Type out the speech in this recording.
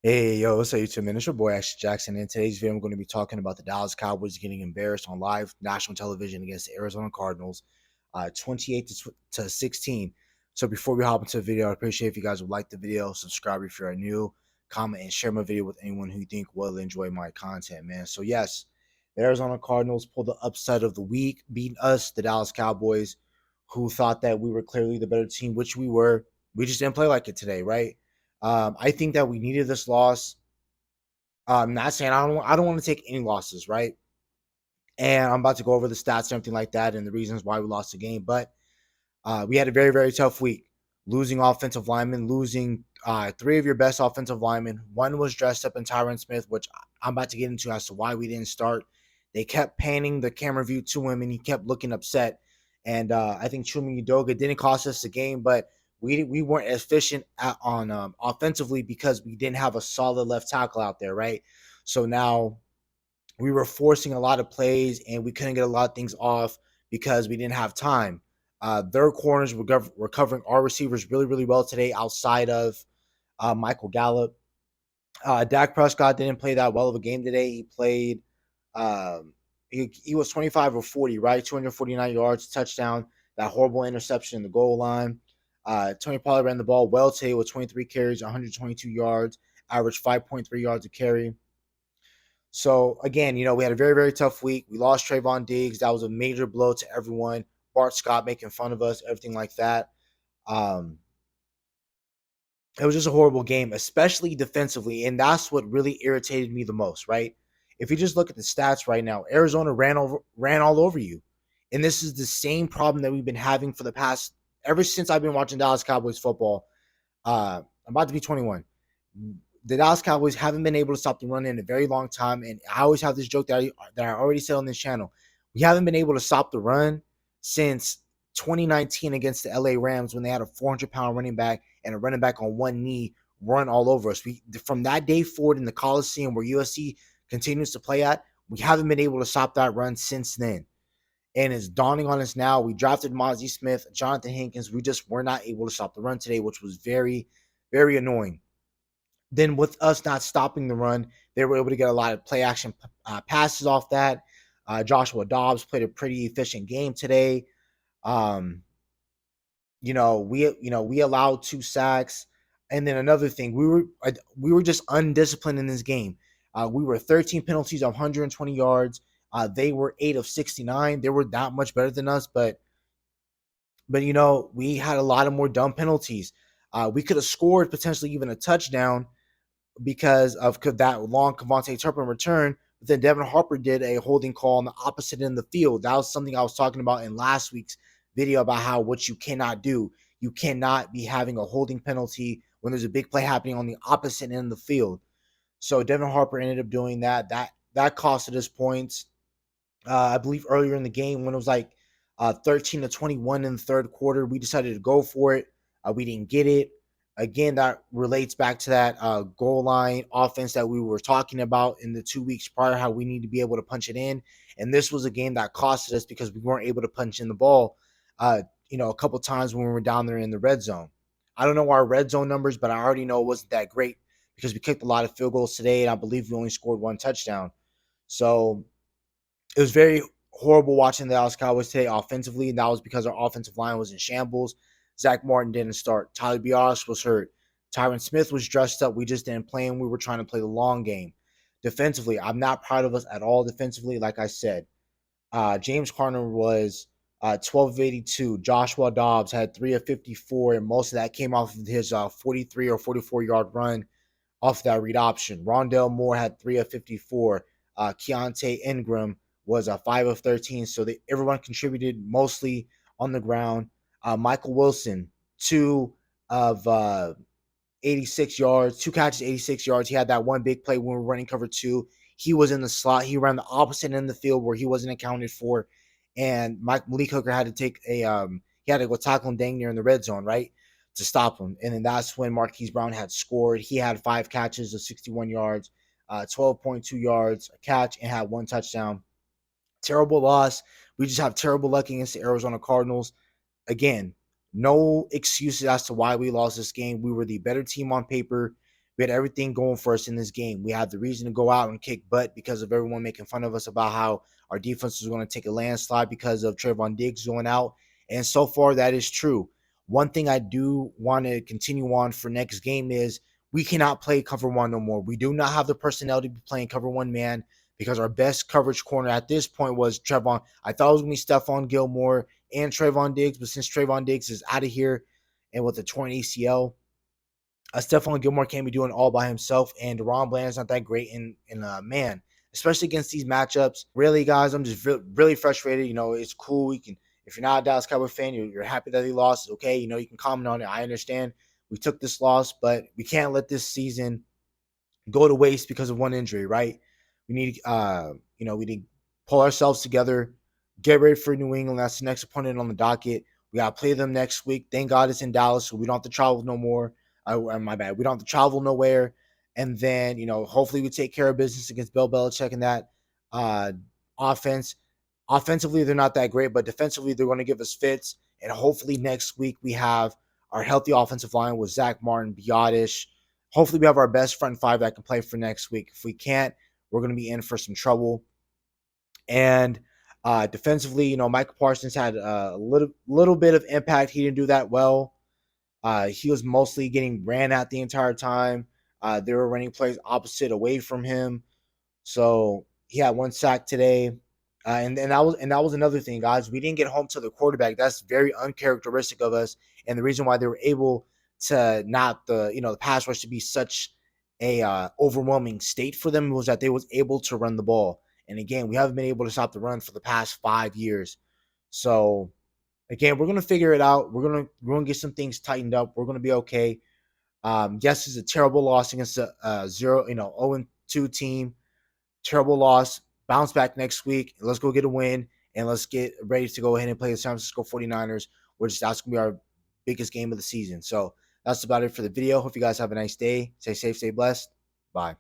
Hey, yo, what's up, YouTube, man? It's your boy, Ashley Jackson. In today's video, I'm going to be talking about the Dallas Cowboys getting embarrassed on live national television against the Arizona Cardinals, 28 to 16. So before we hop into the video, I appreciate if you guys would like the video, subscribe if you're new, comment, and share my video with anyone who you think will enjoy my content, man. So yes, the Arizona Cardinals pulled the upset of the week, beating us, the Dallas Cowboys, who thought that we were clearly the better team, which we were. We just didn't play like it today, right? I think that we needed this loss. I'm not saying I don't want to take any losses, right? And I'm about to go over the stats and everything like that and the reasons why we lost the game. But we had a very, very tough week. Losing offensive linemen, losing three of your best offensive linemen. One was dressed up in Tyron Smith, which I'm about to get into as to why we didn't start. They kept panning the camera view to him, and he kept looking upset. And I think Chuma Udoga didn't cost us the game, but we weren't efficient on offensively because we didn't have a solid left tackle out there, right? So now we were forcing a lot of plays, and we couldn't get a lot of things off because we didn't have time. Their corners were covering our receivers really, really well today outside of Michael Gallup. Dak Prescott didn't play that well of a game today. He played, he was 25 or 40, right? 249 yards, touchdown, that horrible interception in the goal line. Tony Pollard ran the ball well today with 23 carries, 122 yards, averaged 5.3 yards a carry. So again, we had a very, very tough week. We lost Trayvon Diggs. That was a major blow to everyone. Bart Scott making fun of us, everything like that. Um, it was just a horrible game, especially defensively, and that's what really irritated me the most, right? If you just look at the stats right now, Arizona ran all over you. And this is the same problem that we've been having for the past ever since I've been watching Dallas Cowboys football. I'm about to be 21. The Dallas Cowboys haven't been able to stop the run in a very long time, and I always have this joke that I already said on this channel. We haven't been able to stop the run since 2019 against the LA Rams when they had a 400-pound running back and a running back on one knee run all over us. From that day forward in the Coliseum where USC continues to play at, we haven't been able to stop that run since then. And it's dawning on us now. We drafted Mozzie Smith, Jonathan Hankins. We just were not able to stop the run today, which was very, very annoying. Then with us not stopping the run, they were able to get a lot of play action passes off that. Joshua Dobbs played a pretty efficient game today. Um, we allowed 2 sacks, and then another thing, we were just undisciplined in this game. We were 13 penalties on 120 yards. They were 8 of 69. They were that much better than us, but we had a lot of more dumb penalties. We could have scored potentially even a touchdown because of that long Kevontae Turpin return. But then Devin Harper did a holding call on the opposite end of the field. That was something I was talking about in last week's video about how what you cannot do. You cannot be having a holding penalty when there's a big play happening on the opposite end of the field. So Devin Harper ended up doing that. That costed us points. I believe earlier in the game when it was like 13 to 21 in the third quarter, we decided to go for it. We didn't get it. Again, that relates back to that goal line offense that we were talking about in the 2 weeks prior, how we need to be able to punch it in. And this was a game that costed us because we weren't able to punch in the ball, a couple times when we were down there in the red zone. I don't know our red zone numbers, but I already know it wasn't that great because we kicked a lot of field goals today, and I believe we only scored 1 touchdown. So it was very horrible watching the Dallas Cowboys today offensively, and that was because our offensive line was in shambles. Zach Martin didn't start. Tyler Biadasz was hurt. Tyron Smith was dressed up. We just didn't play him. We were trying to play the long game. Defensively, I'm not proud of us at all defensively, like I said. James Conner was 12 of 82. Joshua Dobbs had 3 of 54, and most of that came off of his 43 or 44-yard run off that read option. Rondell Moore had 3 of 54. Keontae Ingram was a 5 of 13. So everyone contributed mostly on the ground. Michael Wilson, 2 of 86 yards, 2 catches, 86 yards. He had that one big play when we were running cover 2. He was in the slot. He ran the opposite end of the field where he wasn't accounted for. And Malik Hooker had to he had to go tackle him dang near in the red zone, right, to stop him. And then that's when Marquise Brown had scored. He had 5 catches of 61 yards, 12.2 yards a catch, and had 1 touchdown. Terrible loss. We just have terrible luck against the Arizona Cardinals. Again, no excuses as to why we lost this game. We were the better team on paper. We had everything going for us in this game. We had the reason to go out and kick butt because of everyone making fun of us about how our defense was going to take a landslide because of Trayvon Diggs going out. And so far, that is true. One thing I do want to continue on for next game is we cannot play cover one no more. We do not have the personnel to be playing cover one man because our best coverage corner at this point was Trevon. I thought it was going to be Stephon Gilmore and Trayvon Diggs, but since Trayvon Diggs is out of here and with a torn ACL, Stephon Gilmore can't be doing all by himself, and Deron Bland's not that great in man, especially against these matchups. Really, guys, I'm just really frustrated. It's cool. You can, if you're not a Dallas Cowboys fan, you're happy that they lost. Okay, you can comment on it. I understand we took this loss, but we can't let this season go to waste because of one injury, right? We need, we need to pull ourselves together, get ready for New England. That's the next opponent on the docket. We got to play them next week. Thank God it's in Dallas, so we don't have to travel no more. My bad. We don't have to travel nowhere. And then, hopefully we take care of business against Bill Belichick and that uh, offense. Offensively, they're not that great, but defensively, they're going to give us fits. And hopefully next week we have our healthy offensive line with Zach Martin, Biotish. Hopefully we have our best front five that can play for next week. If we can't, we're going to be in for some trouble. And defensively, Michael Parsons had a little bit of impact. He didn't do that well. He was mostly getting ran at the entire time. They were running plays opposite away from him. So he had one sack today. And that was another thing, guys. We didn't get home to the quarterback. That's very uncharacteristic of us. And the reason why they were able to not the pass rush to be such a overwhelming state for them was that they was able to run the ball. And again, we haven't been able to stop the run for the past 5 years. So again, we're gonna figure it out. We're gonna get some things tightened up. We're gonna be okay. Yes, it's a terrible loss against a 0-2 team. Terrible loss. Bounce back next week. Let's go get a win, and let's get ready to go ahead and play the San Francisco 49ers, which that's going to be our biggest game of the season. So that's about it for the video. Hope you guys have a nice day. Stay safe, stay blessed. Bye.